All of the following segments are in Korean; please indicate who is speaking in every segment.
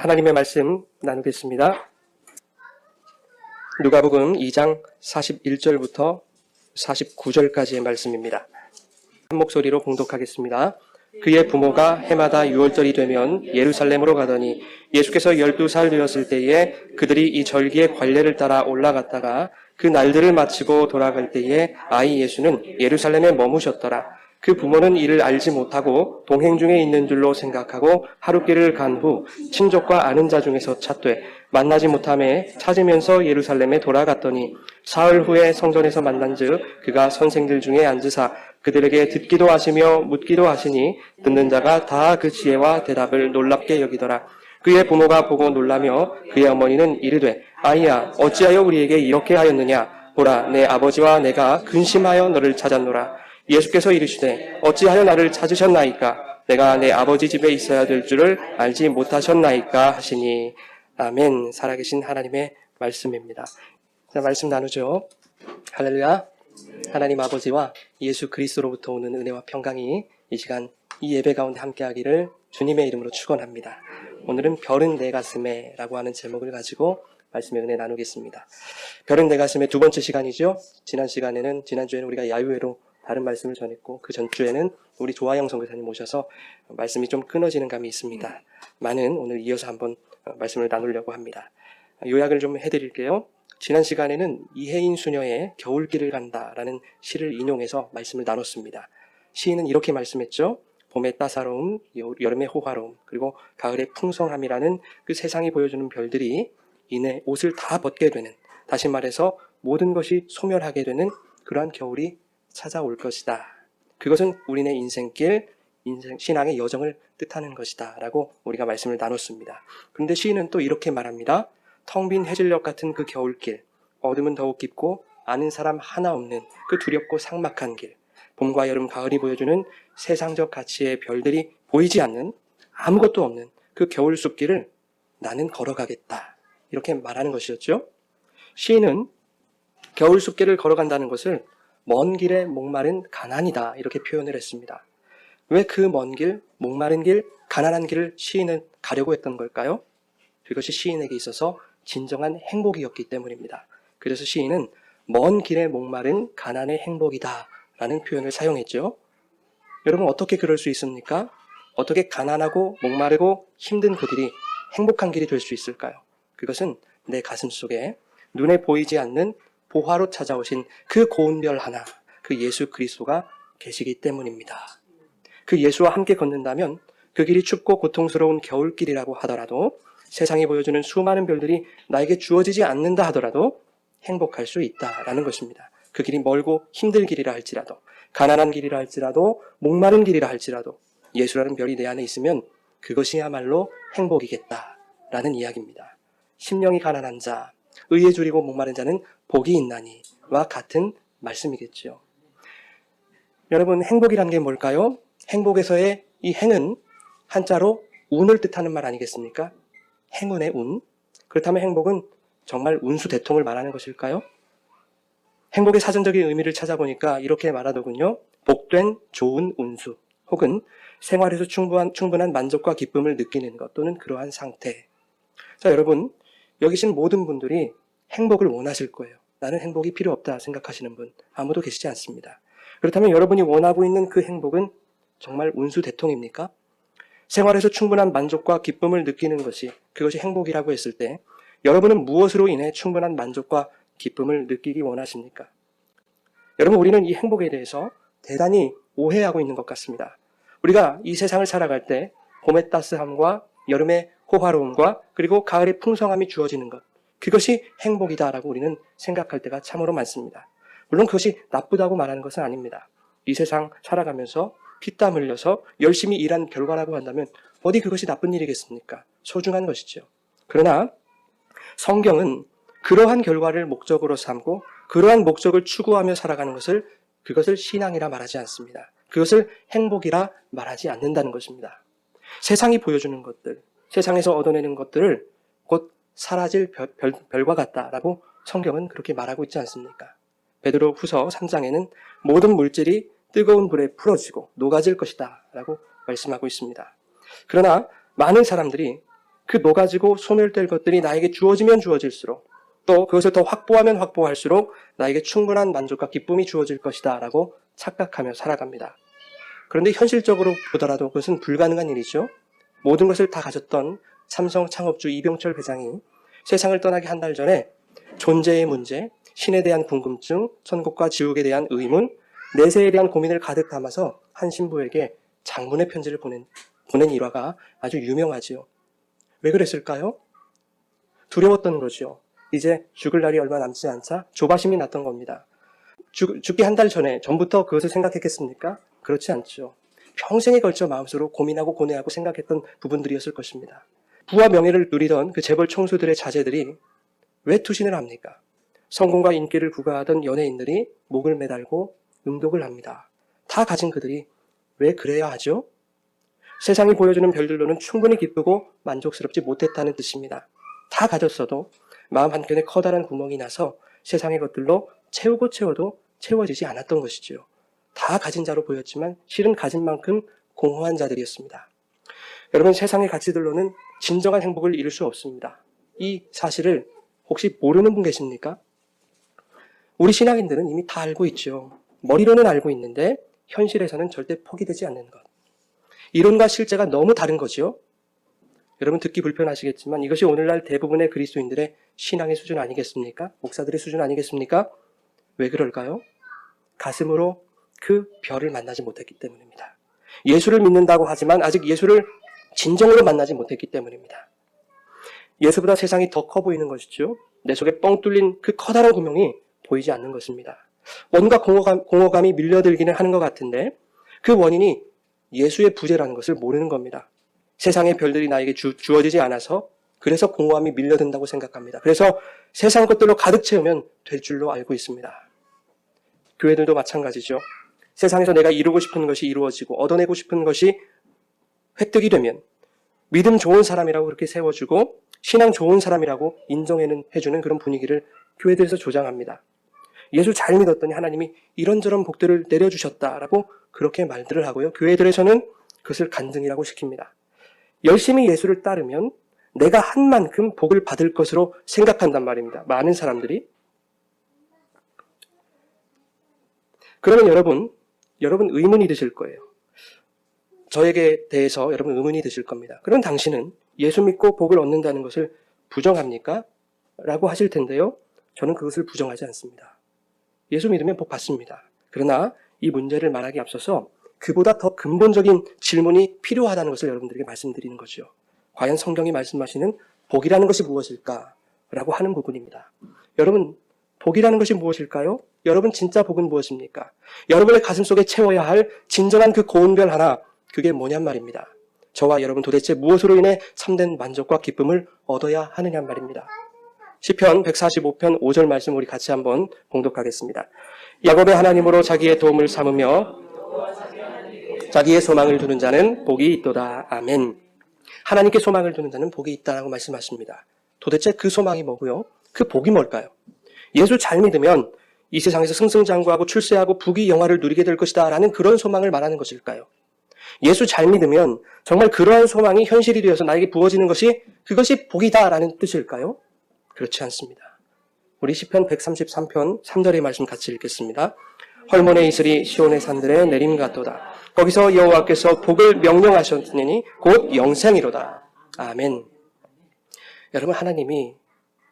Speaker 1: 하나님의 말씀 나누겠습니다. 누가복음 2장 41절부터 49절까지의 말씀입니다. 한 목소리로 봉독하겠습니다. 그의 부모가 해마다 유월절이 되면 예루살렘으로 가더니 예수께서 12살 되었을 때에 그들이 이 절기의 관례를 따라 올라갔다가 그 날들을 마치고 돌아갈 때에 아이 예수는 예루살렘에 머무셨더라. 그 부모는 이를 알지 못하고 동행 중에 있는 줄로 생각하고 하루길을 간 후 친족과 아는 자 중에서 찾되 만나지 못하매 찾으면서 예루살렘에 돌아갔더니 사흘 후에 성전에서 만난즉 그가 선생들 중에 앉으사 그들에게 듣기도 하시며 묻기도 하시니 듣는 자가 다 그 지혜와 대답을 놀랍게 여기더라. 그의 부모가 보고 놀라며 그의 어머니는 이르되 아이야 어찌하여 우리에게 이렇게 하였느냐. 보라 내 아버지와 내가 근심하여 너를 찾았노라. 예수께서 이르시되 어찌하여 나를 찾으셨나이까. 내가 내 아버지 집에 있어야 될 줄을 알지 못하셨나이까 하시니. 아멘. 살아계신 하나님의 말씀입니다. 자, 말씀 나누죠. 할렐루야. 하나님 아버지와 예수 그리스도로부터 오는 은혜와 평강이 이 시간 이 예배 가운데 함께하기를 주님의 이름으로 축원합니다. 오늘은 별은 내 가슴에 라고 하는 제목을 가지고 말씀의 은혜 나누겠습니다. 별은 내 가슴의 두 번째 시간이죠. 지난주에는 우리가 야유회로 다른 말씀을 전했고 그 전주에는 우리 조아영 선교사님 모셔서 말씀이 좀 끊어지는 감이 있습니다. 많은 오늘 이어서 한번 말씀을 나누려고 합니다. 요약을 좀 해드릴게요. 지난 시간에는 이혜인 수녀의 겨울길을 간다라는 시를 인용해서 말씀을 나눴습니다. 시인은 이렇게 말씀했죠. 봄의 따사로움, 여름의 호화로움, 그리고 가을의 풍성함이라는 그 세상이 보여주는 별들이 이내 옷을 다 벗게 되는, 다시 말해서 모든 것이 소멸하게 되는 그러한 겨울이 찾아올 것이다. 그것은 우리네 인생길, 신앙의 여정을 뜻하는 것이다 라고 우리가 말씀을 나눴습니다. 그런데 시인은 또 이렇게 말합니다. 텅 빈 해질녘 같은 그 겨울길, 어둠은 더욱 깊고 아는 사람 하나 없는 그 두렵고 삭막한 길, 봄과 여름, 가을이 보여주는 세상적 가치의 별들이 보이지 않는, 아무것도 없는 그 겨울 숲길을 나는 걸어가겠다. 이렇게 말하는 것이었죠. 시인은 겨울 숲길을 걸어간다는 것을 먼 길에 목마른 가난이다 이렇게 표현을 했습니다. 왜 그 먼 길, 목마른 길, 가난한 길을 시인은 가려고 했던 걸까요? 그것이 시인에게 있어서 진정한 행복이었기 때문입니다. 그래서 시인은 먼 길에 목마른 가난의 행복이다 라는 표현을 사용했죠. 여러분 어떻게 그럴 수 있습니까? 어떻게 가난하고 목마르고 힘든 그 길이 행복한 길이 될 수 있을까요? 그것은 내 가슴 속에 눈에 보이지 않는 보화로 찾아오신 그 고운 별 하나, 그 예수 그리스도가 계시기 때문입니다. 그 예수와 함께 걷는다면 그 길이 춥고 고통스러운 겨울길이라고 하더라도, 세상이 보여주는 수많은 별들이 나에게 주어지지 않는다 하더라도 행복할 수 있다라는 것입니다. 그 길이 멀고 힘든 길이라 할지라도, 가난한 길이라 할지라도, 목마른 길이라 할지라도 예수라는 별이 내 안에 있으면 그것이야말로 행복이겠다라는 이야기입니다. 심령이 가난한 자, 의에 줄이고 목마른 자는 복이 있나니와 같은 말씀이겠죠. 여러분 행복이란 게 뭘까요? 행복에서의 이 행은 한자로 운을 뜻하는 말 아니겠습니까? 행운의 운. 그렇다면 행복은 정말 운수대통을 말하는 것일까요? 행복의 사전적인 의미를 찾아보니까 이렇게 말하더군요. 복된 좋은 운수, 혹은 생활에서 충분한 만족과 기쁨을 느끼는 것, 또는 그러한 상태. 자, 여러분 여기 계신 모든 분들이 행복을 원하실 거예요. 나는 행복이 필요 없다 생각하시는 분 아무도 계시지 않습니다. 그렇다면 여러분이 원하고 있는 그 행복은 정말 운수대통입니까? 생활에서 충분한 만족과 기쁨을 느끼는 것이, 그것이 행복이라고 했을 때 여러분은 무엇으로 인해 충분한 만족과 기쁨을 느끼기 원하십니까? 여러분 우리는 이 행복에 대해서 대단히 오해하고 있는 것 같습니다. 우리가 이 세상을 살아갈 때 봄의 따스함과 여름의 호화로움과 그리고 가을의 풍성함이 주어지는 것, 그것이 행복이다라고 우리는 생각할 때가 참으로 많습니다. 물론 그것이 나쁘다고 말하는 것은 아닙니다. 이 세상 살아가면서 피땀 흘려서 열심히 일한 결과라고 한다면 어디 그것이 나쁜 일이겠습니까? 소중한 것이죠. 그러나 성경은 그러한 결과를 목적으로 삼고 그러한 목적을 추구하며 살아가는 것을, 그것을 신앙이라 말하지 않습니다. 그것을 행복이라 말하지 않는다는 것입니다. 세상이 보여주는 것들, 세상에서 얻어내는 것들을 곧 사라질 별과 같다라고 성경은 그렇게 말하고 있지 않습니까? 베드로 후서 3장에는 모든 물질이 뜨거운 불에 풀어지고 녹아질 것이다 라고 말씀하고 있습니다. 그러나 많은 사람들이 그 녹아지고 소멸될 것들이 나에게 주어지면 주어질수록 또 그것을 더 확보하면 확보할수록 나에게 충분한 만족과 기쁨이 주어질 것이다 라고 착각하며 살아갑니다. 그런데 현실적으로 보더라도 그것은 불가능한 일이죠. 모든 것을 다 가졌던 삼성 창업주 이병철 회장이 세상을 떠나기 한 달 전에 존재의 문제, 신에 대한 궁금증, 천국과 지옥에 대한 의문, 내세에 대한 고민을 가득 담아서 한 신부에게 장문의 편지를 보낸 일화가 아주 유명하지요. 왜 그랬을까요? 두려웠던 거죠. 이제 죽을 날이 얼마 남지 않자 조바심이 났던 겁니다. 죽기 한 달 전부터 그것을 생각했겠습니까? 그렇지 않죠. 평생에 걸쳐 마음속으로 고민하고 고뇌하고 생각했던 부분들이었을 것입니다. 부와 명예를 누리던 그 재벌 총수들의 자제들이 왜 투신을 합니까? 성공과 인기를 구가하던 연예인들이 목을 매달고 음독을 합니다. 다 가진 그들이 왜 그래야 하죠? 세상이 보여주는 별들로는 충분히 기쁘고 만족스럽지 못했다는 뜻입니다. 다 가졌어도 마음 한켠에 커다란 구멍이 나서 세상의 것들로 채우고 채워도 채워지지 않았던 것이지요. 다 가진 자로 보였지만 실은 가진 만큼 공허한 자들이었습니다. 여러분, 세상의 가치들로는 진정한 행복을 이룰 수 없습니다. 이 사실을 혹시 모르는 분 계십니까? 우리 신앙인들은 이미 다 알고 있죠. 머리로는 알고 있는데 현실에서는 절대 포기되지 않는 것. 이론과 실제가 너무 다른 거죠. 여러분, 듣기 불편하시겠지만 이것이 오늘날 대부분의 그리스도인들의 신앙의 수준 아니겠습니까? 목사들의 수준 아니겠습니까? 왜 그럴까요? 가슴으로 그 별을 만나지 못했기 때문입니다. 예수를 믿는다고 하지만 아직 예수를 진정으로 만나지 못했기 때문입니다. 예수보다 세상이 더 커 보이는 것이죠. 내 속에 뻥 뚫린 그 커다란 구멍이 보이지 않는 것입니다. 뭔가 공허감이 밀려들기는 하는 것 같은데 그 원인이 예수의 부재라는 것을 모르는 겁니다. 세상의 별들이 나에게 주어지지 않아서 그래서 공허함이 밀려든다고 생각합니다. 그래서 세상 것들로 가득 채우면 될 줄로 알고 있습니다. 교회들도 마찬가지죠. 세상에서 내가 이루고 싶은 것이 이루어지고 얻어내고 싶은 것이 획득이 되면 믿음 좋은 사람이라고 그렇게 세워주고 신앙 좋은 사람이라고 인정해주는 그런 분위기를 교회들에서 조장합니다. 예수 잘 믿었더니 하나님이 이런저런 복들을 내려주셨다라고 그렇게 말들을 하고요. 교회들에서는 그것을 간증이라고 시킵니다. 열심히 예수를 따르면 내가 한 만큼 복을 받을 것으로 생각한단 말입니다. 많은 사람들이. 그러면 여러분 의문이 드실 거예요. 저에게 대해서 여러분 의문이 드실 겁니다. 그럼 당신은 예수 믿고 복을 얻는다는 것을 부정합니까? 라고 하실 텐데요. 저는 그것을 부정하지 않습니다. 예수 믿으면 복 받습니다. 그러나 이 문제를 말하기 앞서서 그보다 더 근본적인 질문이 필요하다는 것을 여러분들에게 말씀드리는 거죠. 과연 성경이 말씀하시는 복이라는 것이 무엇일까? 라고 하는 부분입니다. 여러분, 복이라는 것이 무엇일까요? 여러분 진짜 복은 무엇입니까? 여러분의 가슴속에 채워야 할 진정한 그 고운별 하나, 그게 뭐냔 말입니다. 저와 여러분 도대체 무엇으로 인해 참된 만족과 기쁨을 얻어야 하느냐 말입니다. 시편 145편 5절 말씀 우리 같이 한번 봉독하겠습니다. 야곱의 하나님으로 자기의 도움을 삼으며 자기의 소망을 두는 자는 복이 있도다. 아멘. 하나님께 소망을 두는 자는 복이 있다라고 말씀하십니다. 도대체 그 소망이 뭐고요? 그 복이 뭘까요? 예수 잘 믿으면 이 세상에서 승승장구하고 출세하고 부귀 영화를 누리게 될 것이다 라는 그런 소망을 말하는 것일까요? 예수 잘 믿으면 정말 그러한 소망이 현실이 되어서 나에게 부어지는 것이 그것이 복이다라는 뜻일까요? 그렇지 않습니다. 우리 시편 133편 3절의 말씀 같이 읽겠습니다. 헐몬의 이슬이 시온의 산들에 내림 같도다. 거기서 여호와께서 복을 명령하셨으니 곧 영생이로다. 아멘. 여러분, 하나님이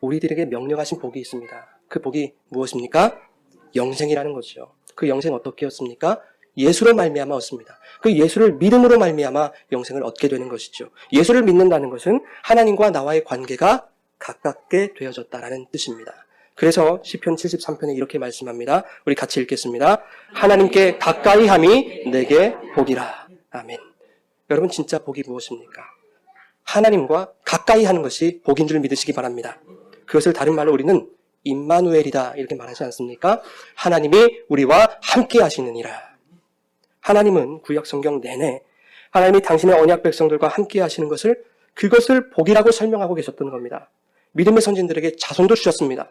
Speaker 1: 우리들에게 명령하신 복이 있습니다. 그 복이 무엇입니까? 영생이라는 거죠. 그 영생 어떻게 얻습니까? 예수로 말미암아 얻습니다. 그 예수를 믿음으로 말미암아 영생을 얻게 되는 것이죠. 예수를 믿는다는 것은 하나님과 나와의 관계가 가깝게 되어졌다라는 뜻입니다. 그래서 시편 73편에 이렇게 말씀합니다. 우리 같이 읽겠습니다. 하나님께 가까이 함이 내게 복이라. 아멘. 여러분 진짜 복이 무엇입니까? 하나님과 가까이 하는 것이 복인 줄 믿으시기 바랍니다. 그것을 다른 말로 우리는 임마누엘이다 이렇게 말하지 않습니까? 하나님이 우리와 함께 하시느니라. 하나님은 구약 성경 내내 하나님이 당신의 언약 백성들과 함께 하시는 것을 그것을 복이라고 설명하고 계셨던 겁니다. 믿음의 선진들에게 자손도 주셨습니다.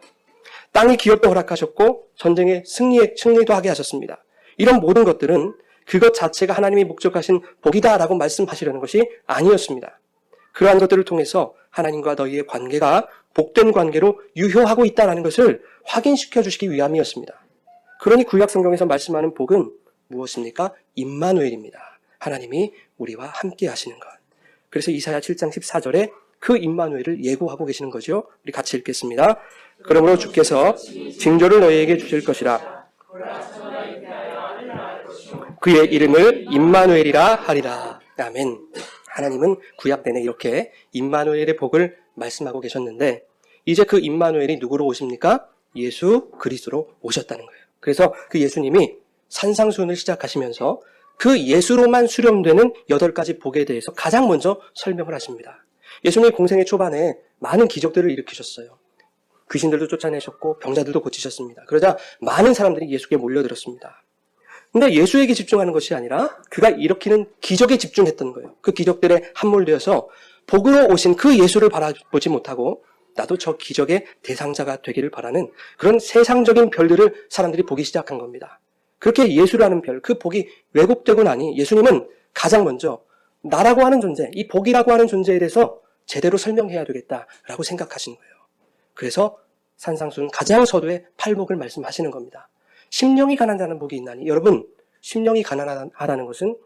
Speaker 1: 땅이 기업도 허락하셨고 전쟁에 승리도 하게 하셨습니다. 이런 모든 것들은 그것 자체가 하나님이 목적하신 복이다라고 말씀하시려는 것이 아니었습니다. 그러한 것들을 통해서 하나님과 너희의 관계가 복된 관계로 유효하고 있다는 것을 확인시켜 주시기 위함이었습니다. 그러니 구약 성경에서 말씀하는 복은 무엇입니까? 임마누엘입니다. 하나님이 우리와 함께 하시는 것. 그래서 이사야 7장 14절에 그 임마누엘을 예고하고 계시는 거죠. 우리 같이 읽겠습니다. 그러므로 주께서 징조를 너희에게 주실 것이라. 그의 이름을 임마누엘이라 하리라. 아멘. 하나님은 구약 내내 이렇게 임마누엘의 복을 말씀하고 계셨는데 이제 그 임마누엘이 누구로 오십니까? 예수 그리스도로 오셨다는 거예요. 그래서 그 예수님이 산상수훈을 시작하시면서 그 예수로만 수렴되는 8가지 복에 대해서 가장 먼저 설명을 하십니다. 예수님이 공생의 초반에 많은 기적들을 일으키셨어요. 귀신들도 쫓아내셨고 병자들도 고치셨습니다. 그러자 많은 사람들이 예수께 몰려들었습니다. 근데 예수에게 집중하는 것이 아니라 그가 일으키는 기적에 집중했던 거예요. 그 기적들에 함몰되어서 복으로 오신 그 예수를 바라보지 못하고 나도 저 기적의 대상자가 되기를 바라는 그런 세상적인 별들을 사람들이 보기 시작한 겁니다. 그렇게 예수라는 별, 그 복이 왜곡되고 나니 예수님은 가장 먼저 나라고 하는 존재, 이 복이라고 하는 존재에 대해서 제대로 설명해야 되겠다라고 생각하신 거예요. 그래서 산상수훈 가장 서두에 팔복을 말씀하시는 겁니다. 심령이 가난하다는 복이 있나니 여러분, 심령이 가난하다는 것은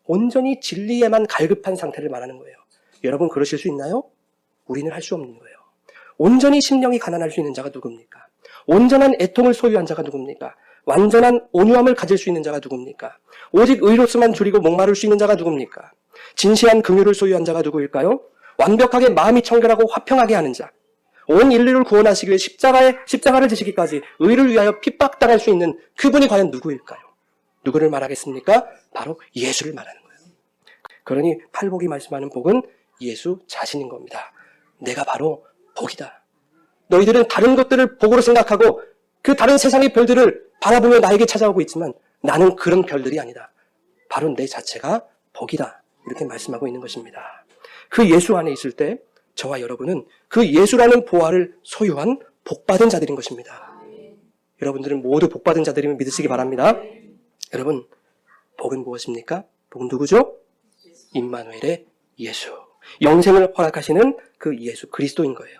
Speaker 1: 온전히 진리에만 갈급한 상태를 말하는 거예요. 여러분 그러실 수 있나요? 우리는 할 수 없는 거예요. 온전히 심령이 가난할 수 있는 자가 누굽니까? 온전한 애통을 소유한 자가 누굽니까? 완전한 온유함을 가질 수 있는 자가 누굽니까? 오직 의로서만 줄이고 목마를 수 있는 자가 누굽니까? 진시한 긍휼을 소유한 자가 누구일까요? 완벽하게 마음이 청결하고 화평하게 하는 자. 온 인류를 구원하시기 위해 십자가를 지시기까지 의를 위하여 핍박당할 수 있는 그분이 과연 누구일까요? 누구를 말하겠습니까? 바로 예수를 말하는 거예요. 그러니 팔복이 말씀하는 복은 예수 자신인 겁니다. 내가 바로 복이다. 너희들은 다른 것들을 복으로 생각하고 그 다른 세상의 별들을 바라보며 나에게 찾아오고 있지만 나는 그런 별들이 아니다. 바로 내 자체가 복이다. 이렇게 말씀하고 있는 것입니다. 그 예수 안에 있을 때 저와 여러분은 그 예수라는 보화를 소유한 복받은 자들인 것입니다. 여러분들은 모두 복받은 자들임을 믿으시기 바랍니다. 여러분, 복은 무엇입니까? 복은 누구죠? 임마누엘의 예수. 영생을 허락하시는 그 예수 그리스도인 거예요.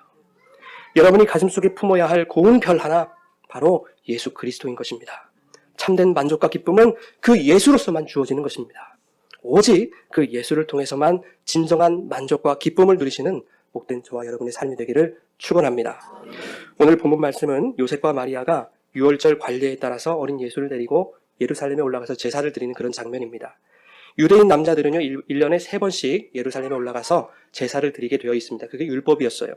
Speaker 1: 여러분이 가슴속에 품어야 할 고운 별 하나, 바로 예수 그리스도인 것입니다. 참된 만족과 기쁨은 그 예수로서만 주어지는 것입니다. 오직 그 예수를 통해서만 진정한 만족과 기쁨을 누리시는 복된 저와 여러분의 삶이 되기를 축원합니다. 오늘 본문 말씀은 요셉과 마리아가 유월절 관례에 따라서 어린 예수를 데리고 예루살렘에 올라가서 제사를 드리는 그런 장면입니다. 유대인 남자들은요 1년에 3번씩 예루살렘에 올라가서 제사를 드리게 되어 있습니다. 그게 율법이었어요.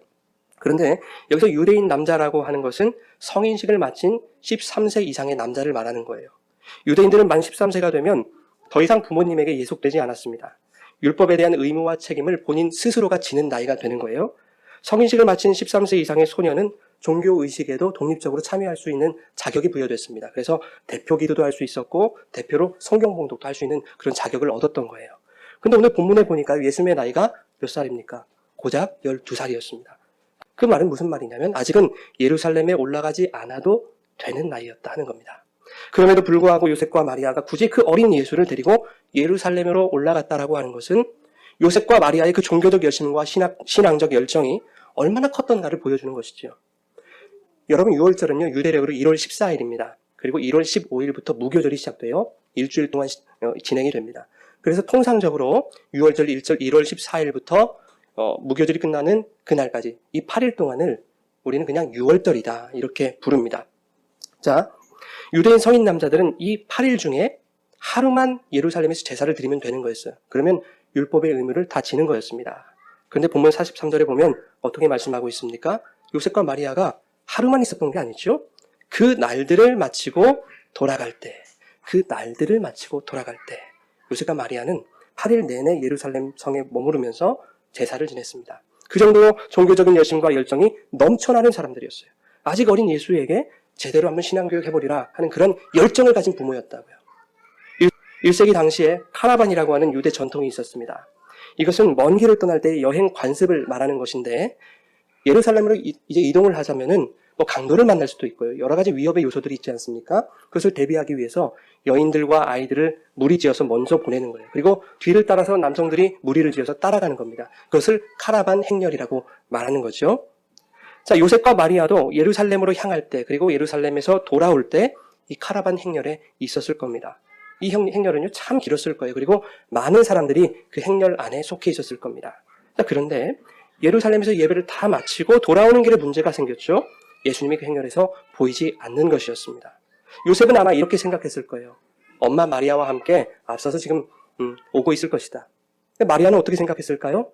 Speaker 1: 그런데 여기서 유대인 남자라고 하는 것은 성인식을 마친 13세 이상의 남자를 말하는 거예요. 유대인들은 만 13세가 되면 더 이상 부모님에게 예속되지 않았습니다. 율법에 대한 의무와 책임을 본인 스스로가 지는 나이가 되는 거예요. 성인식을 마친 13세 이상의 소년은 종교의식에도 독립적으로 참여할 수 있는 자격이 부여됐습니다. 그래서 대표 기도도 할 수 있었고 대표로 성경 봉독도 할 수 있는 그런 자격을 얻었던 거예요. 근데 오늘 본문에 보니까 예수님의 나이가 몇 살입니까? 고작 12살이었습니다. 그 말은 무슨 말이냐면 아직은 예루살렘에 올라가지 않아도 되는 나이였다 하는 겁니다. 그럼에도 불구하고 요셉과 마리아가 굳이 그 어린 예수를 데리고 예루살렘으로 올라갔다라고 하는 것은 요셉과 마리아의 그 종교적 열심과 신앙적 열정이 얼마나 컸던가를 보여주는 것이죠. 여러분, 유월절은요 유대력으로 1월 14일입니다. 그리고 1월 15일부터 무교절이 시작돼요. 일주일 동안 진행이 됩니다. 그래서 통상적으로 유월절 1월 14일부터 무교절이 끝나는 그날까지 이 8일 동안을 우리는 그냥 유월절이다 이렇게 부릅니다. 자, 유대인 성인 남자들은 이 8일 중에 하루만 예루살렘에서 제사를 드리면 되는 거였어요. 그러면 율법의 의무를 다 지는 거였습니다. 그런데 본문 43절에 보면 어떻게 말씀하고 있습니까? 요셉과 마리아가 하루만 있었던 게 아니죠. 그 날들을 마치고 돌아갈 때 요셉과 마리아는 8일 내내 예루살렘 성에 머무르면서 제사를 지냈습니다. 그 정도로 종교적인 열심과 열정이 넘쳐나는 사람들이었어요. 아직 어린 예수에게 제대로 한번 신앙교육 해보리라 하는 그런 열정을 가진 부모였다고요. 1세기 당시에 카라반이라고 하는 유대 전통이 있었습니다. 이것은 먼 길을 떠날 때 여행 관습을 말하는 것인데 예루살렘으로 이제 이동을 하자면은 뭐 강도를 만날 수도 있고요. 여러 가지 위협의 요소들이 있지 않습니까? 그것을 대비하기 위해서 여인들과 아이들을 무리지어서 먼저 보내는 거예요. 그리고 뒤를 따라서 남성들이 무리를 지어서 따라가는 겁니다. 그것을 카라반 행렬이라고 말하는 거죠. 자, 요셉과 마리아도 예루살렘으로 향할 때, 그리고 예루살렘에서 돌아올 때 이 카라반 행렬에 있었을 겁니다. 이 행렬은요, 참 길었을 거예요. 그리고 많은 사람들이 그 행렬 안에 속해 있었을 겁니다. 자, 그런데 예루살렘에서 예배를 다 마치고 돌아오는 길에 문제가 생겼죠. 예수님이 그 행렬에서 보이지 않는 것이었습니다. 요셉은 아마 이렇게 생각했을 거예요. 엄마 마리아와 함께 앞서서 지금 오고 있을 것이다. 근데 마리아는 어떻게 생각했을까요?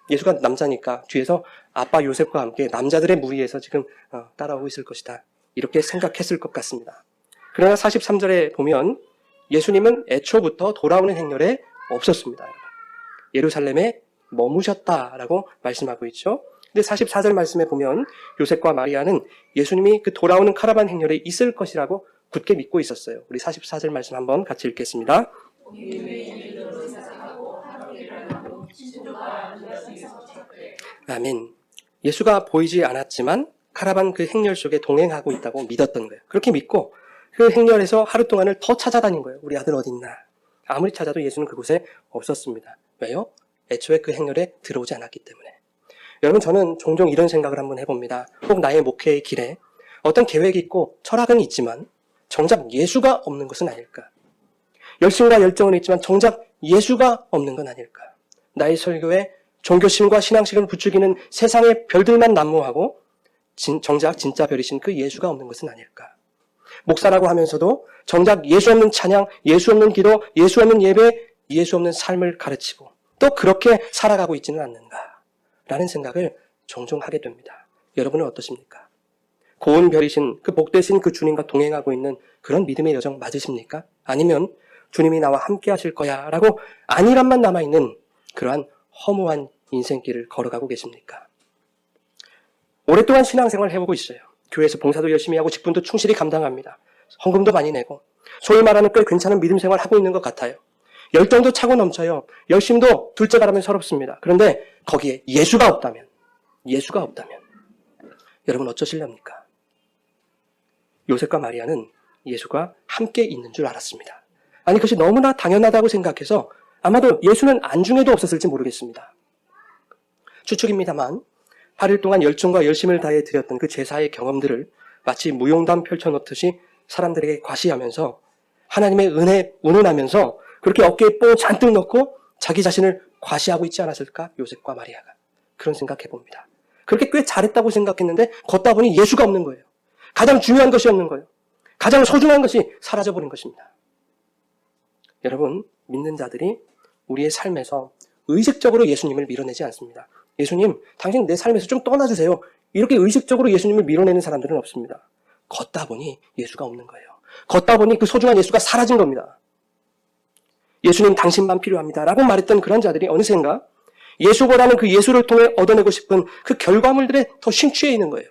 Speaker 1: 예수가 남자니까 뒤에서 아빠 요셉과 함께 남자들의 무리에서 지금 따라오고 있을 것이다. 이렇게 생각했을 것 같습니다. 그러나 43절에 보면 예수님은 애초부터 돌아오는 행렬에 없었습니다. 예루살렘에 머무셨다라고 말씀하고 있죠. 근데 44절 말씀에 보면 요셉과 마리아는 예수님이 그 돌아오는 카라반 행렬에 있을 것이라고 굳게 믿고 있었어요. 우리 44절 말씀 한번 같이 읽겠습니다. 아멘. 예수가 보이지 않았지만 카라반 그 행렬 속에 동행하고 있다고 믿었던 거예요. 그렇게 믿고 그 행렬에서 하루 동안을 더 찾아다닌 거예요. 우리 아들 어디 있나. 아무리 찾아도 예수는 그곳에 없었습니다. 왜요? 애초에 그 행렬에 들어오지 않았기 때문에. 여러분, 저는 종종 이런 생각을 한번 해봅니다. 혹 나의 목회의 길에 어떤 계획이 있고 철학은 있지만 정작 예수가 없는 것은 아닐까. 열심과 열정은 있지만 정작 예수가 없는 건 아닐까. 나의 설교에 종교심과 신앙심을 부추기는 세상의 별들만 난무하고 정작 진짜 별이신 그 예수가 없는 것은 아닐까. 목사라고 하면서도 정작 예수 없는 찬양, 예수 없는 기도, 예수 없는 예배, 예수 없는 삶을 가르치고 또 그렇게 살아가고 있지는 않는가 라는 생각을 종종 하게 됩니다. 여러분은 어떠십니까? 고운 별이신 그 복되신 그 주님과 동행하고 있는 그런 믿음의 여정 맞으십니까? 아니면 주님이 나와 함께 하실 거야 라고 안일함만 남아있는 그러한 허무한 인생길을 걸어가고 계십니까? 오랫동안 신앙생활을 해보고 있어요. 교회에서 봉사도 열심히 하고 직분도 충실히 감당합니다. 헌금도 많이 내고 소위 말하는 꽤 괜찮은 믿음 생활을 하고 있는 것 같아요. 열정도 차고 넘쳐요. 열심도 둘째가라면 서럽습니다. 그런데 거기에 예수가 없다면 여러분 어쩌실렵니까? 요셉과 마리아는 예수가 함께 있는 줄 알았습니다. 아니 그것이 너무나 당연하다고 생각해서 아마도 예수는 안중에도 없었을지 모르겠습니다. 추측입니다만 8일 동안 열정과 열심을 다해 드렸던 그 제사의 경험들을 마치 무용담 펼쳐놓듯이 사람들에게 과시하면서 하나님의 은혜에 운운하면서 그렇게 어깨에 뽕 잔뜩 넣고 자기 자신을 과시하고 있지 않았을까? 요셉과 마리아가. 그런 생각해봅니다. 그렇게 꽤 잘했다고 생각했는데 걷다 보니 예수가 없는 거예요. 가장 중요한 것이 없는 거예요. 가장 소중한 것이 사라져버린 것입니다. 여러분, 믿는 자들이 우리의 삶에서 의식적으로 예수님을 밀어내지 않습니다. 예수님, 당신 내 삶에서 좀 떠나주세요. 이렇게 의식적으로 예수님을 밀어내는 사람들은 없습니다. 걷다 보니 예수가 없는 거예요. 걷다 보니 그 소중한 예수가 사라진 겁니다. 예수님 당신만 필요합니다. 라고 말했던 그런 자들이 어느샌가 예수보다는 그 예수를 통해 얻어내고 싶은 그 결과물들에 더 심취해 있는 거예요.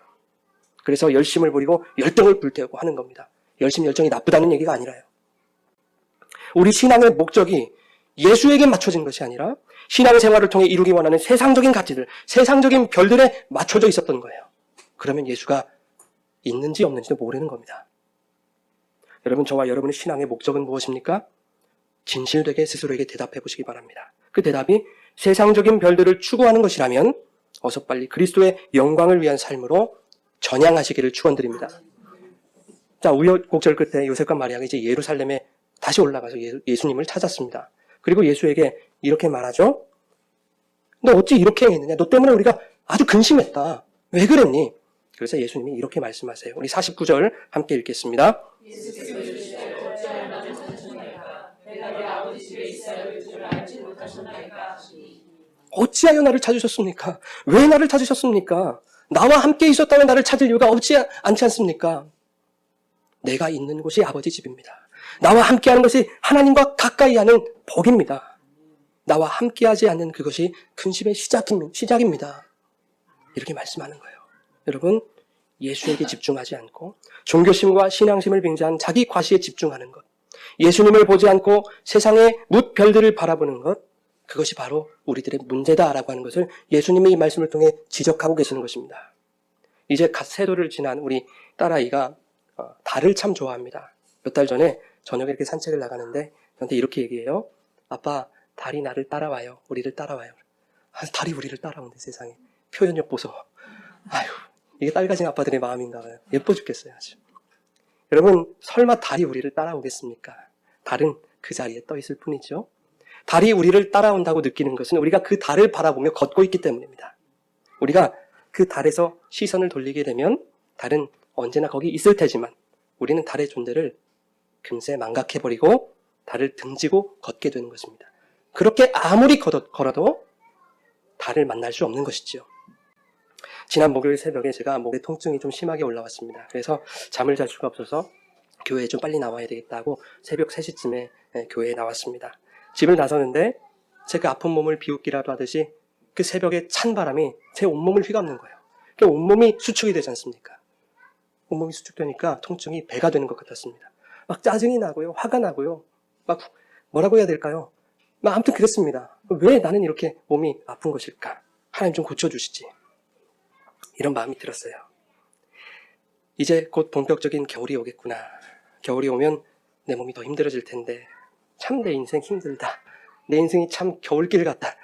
Speaker 1: 그래서 열심을 부리고 열정을 불태우고 하는 겁니다. 열심, 열정이 나쁘다는 얘기가 아니라요. 우리 신앙의 목적이 예수에게 맞춰진 것이 아니라 신앙생활을 통해 이루기 원하는 세상적인 가치들, 세상적인 별들에 맞춰져 있었던 거예요. 그러면 예수가 있는지 없는지도 모르는 겁니다. 여러분, 저와 여러분의 신앙의 목적은 무엇입니까? 진실되게 스스로에게 대답해 보시기 바랍니다. 그 대답이 세상적인 별들을 추구하는 것이라면 어서 빨리 그리스도의 영광을 위한 삶으로 전향하시기를 축원드립니다. 자, 우여곡절 끝에 요셉과 마리아가 이제 예루살렘에 다시 올라가서 예수님을 찾았습니다. 그리고 예수에게 이렇게 말하죠. 너 어찌 이렇게 행했느냐? 너 때문에 우리가 아주 근심했다. 왜 그랬니? 그래서 예수님이 이렇게 말씀하세요. 우리 49절 함께 읽겠습니다. 어찌하여 나를 찾으셨습니까? 왜 나를 찾으셨습니까? 나와 함께 있었다면 나를 찾을 이유가 없지 않지 않습니까? 내가 있는 곳이 아버지 집입니다. 나와 함께하는 것이 하나님과 가까이 하는 복입니다. 나와 함께하지 않는 그것이 근심의 시작입니다. 이렇게 말씀하는 거예요. 여러분, 예수에게 집중하지 않고 종교심과 신앙심을 빙자한 자기 과시에 집중하는 것, 예수님을 보지 않고 세상의 뭇별들을 바라보는 것, 그것이 바로 우리들의 문제다라고 하는 것을 예수님의 이 말씀을 통해 지적하고 계시는 것입니다. 이제 갓 세도를 지난 우리 딸아이가 달을 참 좋아합니다. 몇 달 전에 저녁에 이렇게 산책을 나가는데 저한테 이렇게 얘기해요. 아빠, 달이 나를 따라와요. 우리를 따라와요. 달이 우리를 따라온대, 세상에. 표현력 보소. 아휴, 이게 딸 가진 아빠들의 마음인가 봐요. 예뻐 죽겠어요, 아주. 여러분, 설마 달이 우리를 따라오겠습니까? 달은 그 자리에 떠 있을 뿐이죠. 달이 우리를 따라온다고 느끼는 것은 우리가 그 달을 바라보며 걷고 있기 때문입니다. 우리가 그 달에서 시선을 돌리게 되면 달은 언제나 거기 있을 테지만 우리는 달의 존재를 금세 망각해버리고 달을 등지고 걷게 되는 것입니다. 그렇게 아무리 걸어도 달을 만날 수 없는 것이지요. 지난 목요일 새벽에 제가 목에 통증이 좀 심하게 올라왔습니다. 그래서 잠을 잘 수가 없어서 교회에 좀 빨리 나와야 되겠다고 새벽 3시쯤에 교회에 나왔습니다. 집을 나서는데 제가 아픈 몸을 비웃기라도 하듯이 그 새벽에 찬 바람이 제 온몸을 휘감는 거예요. 그 온몸이 수축이 되지 않습니까? 온몸이 수축되니까 통증이 배가 되는 것 같았습니다. 막 짜증이 나고요. 화가 나고요. 막 뭐라고 해야 될까요? 막 아무튼 그랬습니다. 왜 나는 이렇게 몸이 아픈 것일까? 하나님 좀 고쳐주시지. 이런 마음이 들었어요. 이제 곧 본격적인 겨울이 오겠구나. 겨울이 오면 내 몸이 더 힘들어질 텐데 참 내 인생 힘들다. 내 인생이 참 겨울길 같다.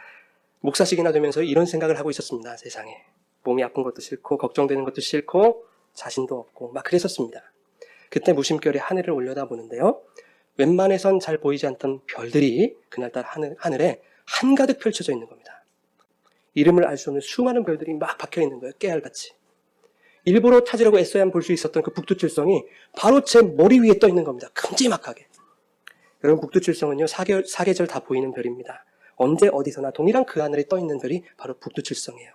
Speaker 1: 목사식이나 되면서 이런 생각을 하고 있었습니다. 세상에. 몸이 아픈 것도 싫고 걱정되는 것도 싫고 자신도 없고 막 그랬었습니다. 그때 무심결에 하늘을 올려다보는데요. 웬만해선 잘 보이지 않던 별들이 그날따라 하늘에 한가득 펼쳐져 있는 겁니다. 이름을 알 수 없는 수많은 별들이 막 박혀 있는 거예요. 깨알같이. 일부러 찾으려고 애써야만 볼 수 있었던 그 북두칠성이 바로 제 머리 위에 떠 있는 겁니다. 큼지막하게. 여러분, 북두칠성은요, 사계절 다 보이는 별입니다. 언제 어디서나 동일한 그 하늘에 떠 있는 별이 바로 북두칠성이에요.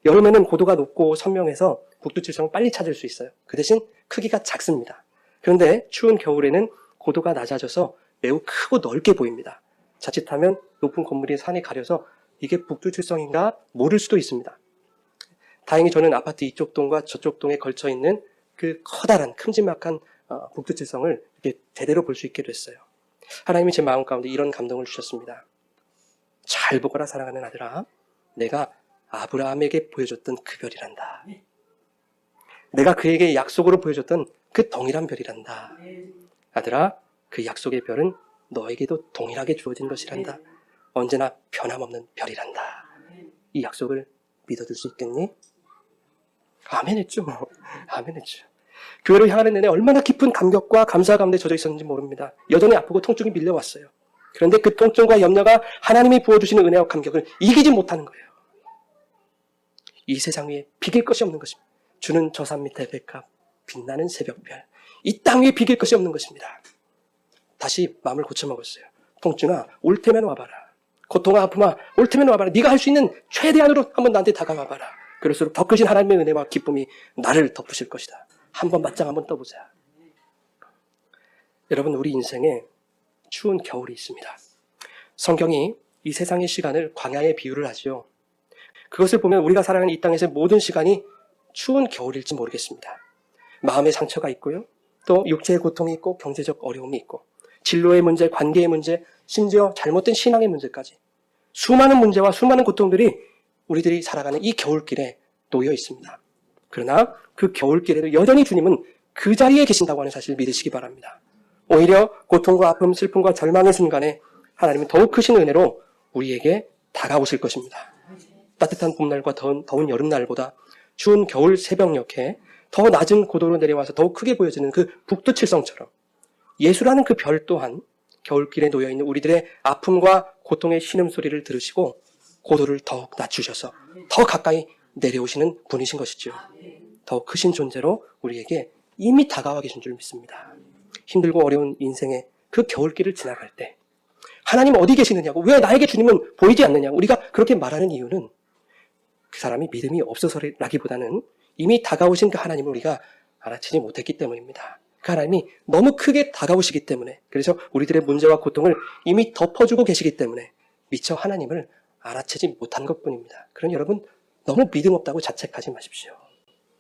Speaker 1: 여름에는 고도가 높고 선명해서 북두칠성을 빨리 찾을 수 있어요. 그 대신 크기가 작습니다. 그런데 추운 겨울에는 고도가 낮아져서 매우 크고 넓게 보입니다. 자칫하면 높은 건물이 산에 가려서 이게 북두칠성인가 모를 수도 있습니다. 다행히 저는 아파트 이쪽 동과 저쪽 동에 걸쳐 있는 그 커다란 큼지막한 북두칠성을 이렇게 제대로 볼 수 있게 됐어요. 하나님이 제 마음 가운데 이런 감동을 주셨습니다. 잘 보거라 사랑하는 아들아, 내가 아브라함에게 보여줬던 그 별이란다. 내가 그에게 약속으로 보여줬던 그 동일한 별이란다. 아들아, 그 약속의 별은 너에게도 동일하게 주어진 것이란다. 언제나 변함없는 별이란다. 이 약속을 믿어줄 수 있겠니? 아멘 했죠. 아멘 했죠. 교회를 향하는 내내 얼마나 깊은 감격과 감사 가운데 젖어 있었는지 모릅니다. 여전히 아프고 통증이 밀려왔어요. 그런데 그 통증과 염려가 하나님이 부어주시는 은혜와 감격을 이기지 못하는 거예요. 이 세상 위에 비길 것이 없는 것입니다. 주는 저 산 밑에 백합, 빛나는 새벽별. 이 땅 위에 비길 것이 없는 것입니다. 다시 마음을 고쳐먹었어요. 통증아, 올 테면 와봐라. 고통아, 아픔아, 올 테면 와봐라. 네가 할 수 있는 최대한으로 한번 나한테 다가와봐라. 그럴수록 더 크신 하나님의 은혜와 기쁨이 나를 덮으실 것이다. 한번 맞짱 한번 떠보자. 여러분, 우리 인생에 추운 겨울이 있습니다. 성경이 이 세상의 시간을 광야에 비유를 하죠. 그것을 보면 우리가 살아가는 이 땅에서의 모든 시간이 추운 겨울일지 모르겠습니다. 마음의 상처가 있고요. 또 육체의 고통이 있고 경제적 어려움이 있고 진로의 문제, 관계의 문제, 심지어 잘못된 신앙의 문제까지 수많은 문제와 수많은 고통들이 우리들이 살아가는 이 겨울길에 놓여 있습니다. 그러나 그 겨울길에도 여전히 주님은 그 자리에 계신다고 하는 사실을 믿으시기 바랍니다. 오히려 고통과 아픔, 슬픔과 절망의 순간에 하나님은 더욱 크신 은혜로 우리에게 다가오실 것입니다. 따뜻한 봄날과 더운 여름날보다 추운 겨울 새벽녘에 더 낮은 고도로 내려와서 더욱 크게 보여지는 그 북두칠성처럼 예수라는 그 별 또한 겨울길에 놓여있는 우리들의 아픔과 고통의 신음소리를 들으시고 고도를 더욱 낮추셔서 더 가까이 내려오시는 분이신 것이죠. 더 크신 존재로 우리에게 이미 다가와 계신 줄 믿습니다. 힘들고 어려운 인생의 그 겨울길을 지나갈 때 하나님 어디 계시느냐고, 왜 나에게 주님은 보이지 않느냐고 우리가 그렇게 말하는 이유는 그 사람이 믿음이 없어서라기보다는 이미 다가오신 그 하나님을 우리가 알아채지 못했기 때문입니다. 그 하나님이 너무 크게 다가오시기 때문에, 그래서 우리들의 문제와 고통을 이미 덮어주고 계시기 때문에 미처 하나님을 알아채지 못한 것뿐입니다. 그러니 여러분, 너무 믿음 없다고 자책하지 마십시오.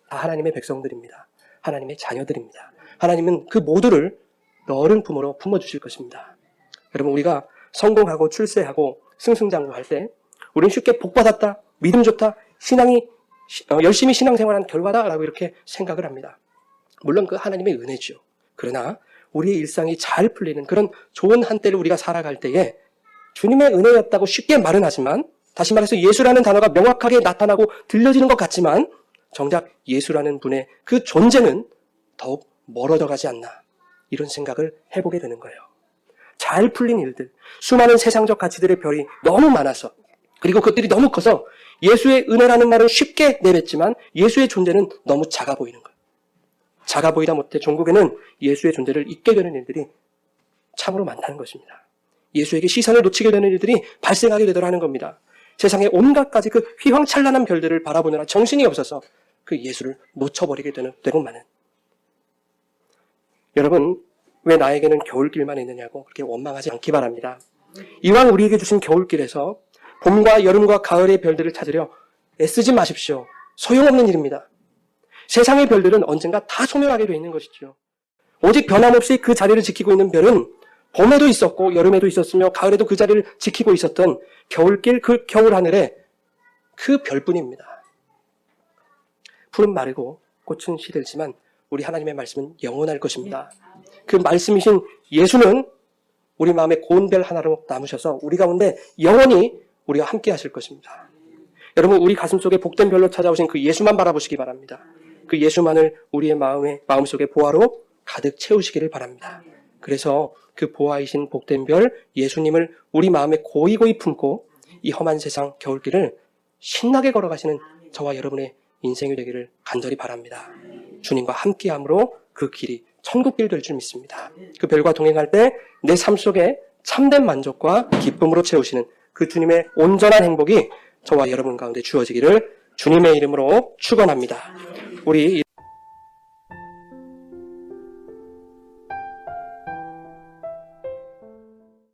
Speaker 1: 다 하나님의 백성들입니다. 하나님의 자녀들입니다. 하나님은 그 모두를 너른 품으로 품어주실 것입니다. 여러분, 우리가 성공하고 출세하고 승승장구할 때 우리는 쉽게 복받았다, 믿음 좋다, 열심히 신앙생활한 결과다라고 이렇게 생각을 합니다. 물론 그 하나님의 은혜죠. 그러나 우리의 일상이 잘 풀리는 그런 좋은 한때를 우리가 살아갈 때에 주님의 은혜였다고 쉽게 말은 하지만, 다시 말해서 예수라는 단어가 명확하게 나타나고 들려지는 것 같지만 정작 예수라는 분의 그 존재는 더욱 멀어져 가지 않나, 이런 생각을 해보게 되는 거예요. 잘 풀린 일들, 수많은 세상적 가치들의 별이 너무 많아서, 그리고 그것들이 너무 커서 예수의 은혜라는 말은 쉽게 내뱉지만 예수의 존재는 너무 작아 보이는 거예요. 작아 보이다 못해 종국에는 예수의 존재를 잊게 되는 일들이 참으로 많다는 것입니다. 예수에게 시선을 놓치게 되는 일들이 발생하게 되더라는 겁니다. 세상의 온갖 가지 그 휘황찬란한 별들을 바라보느라 정신이 없어서 그 예수를 놓쳐버리게 되고 마는. 여러분, 왜 나에게는 겨울길만 있느냐고 그렇게 원망하지 않기 바랍니다. 이왕 우리에게 주신 겨울길에서 봄과 여름과 가을의 별들을 찾으려 애쓰지 마십시오. 소용없는 일입니다. 세상의 별들은 언젠가 다 소멸하게 되어 있는 것이죠. 오직 변함없이 그 자리를 지키고 있는 별은 봄에도 있었고 여름에도 있었으며 가을에도 그 자리를 지키고 있었던 겨울길, 그 겨울 하늘에 그 별뿐입니다. 푸른 마르고 꽃은 시들지만 우리 하나님의 말씀은 영원할 것입니다. 그 말씀이신 예수는 우리 마음에 고운 별 하나로 남으셔서 우리 가운데 영원히 우리와 함께 하실 것입니다. 여러분, 우리 가슴 속에 복된 별로 찾아오신 그 예수만 바라보시기 바랍니다. 그 예수만을 우리의 마음속에 보화로 가득 채우시기를 바랍니다. 그래서 그 보화이신 복된 별 예수님을 우리 마음에 고이고이 품고 이 험한 세상 겨울길을 신나게 걸어가시는 저와 여러분의 인생이 되기를 간절히 바랍니다. 주님과 함께함으로 그 길이 천국길 될 줄 믿습니다. 그 별과 동행할 때 내 삶 속에 참된 만족과 기쁨으로 채우시는 그 주님의 온전한 행복이 저와 여러분 가운데 주어지기를 주님의 이름으로 축원합니다. 우리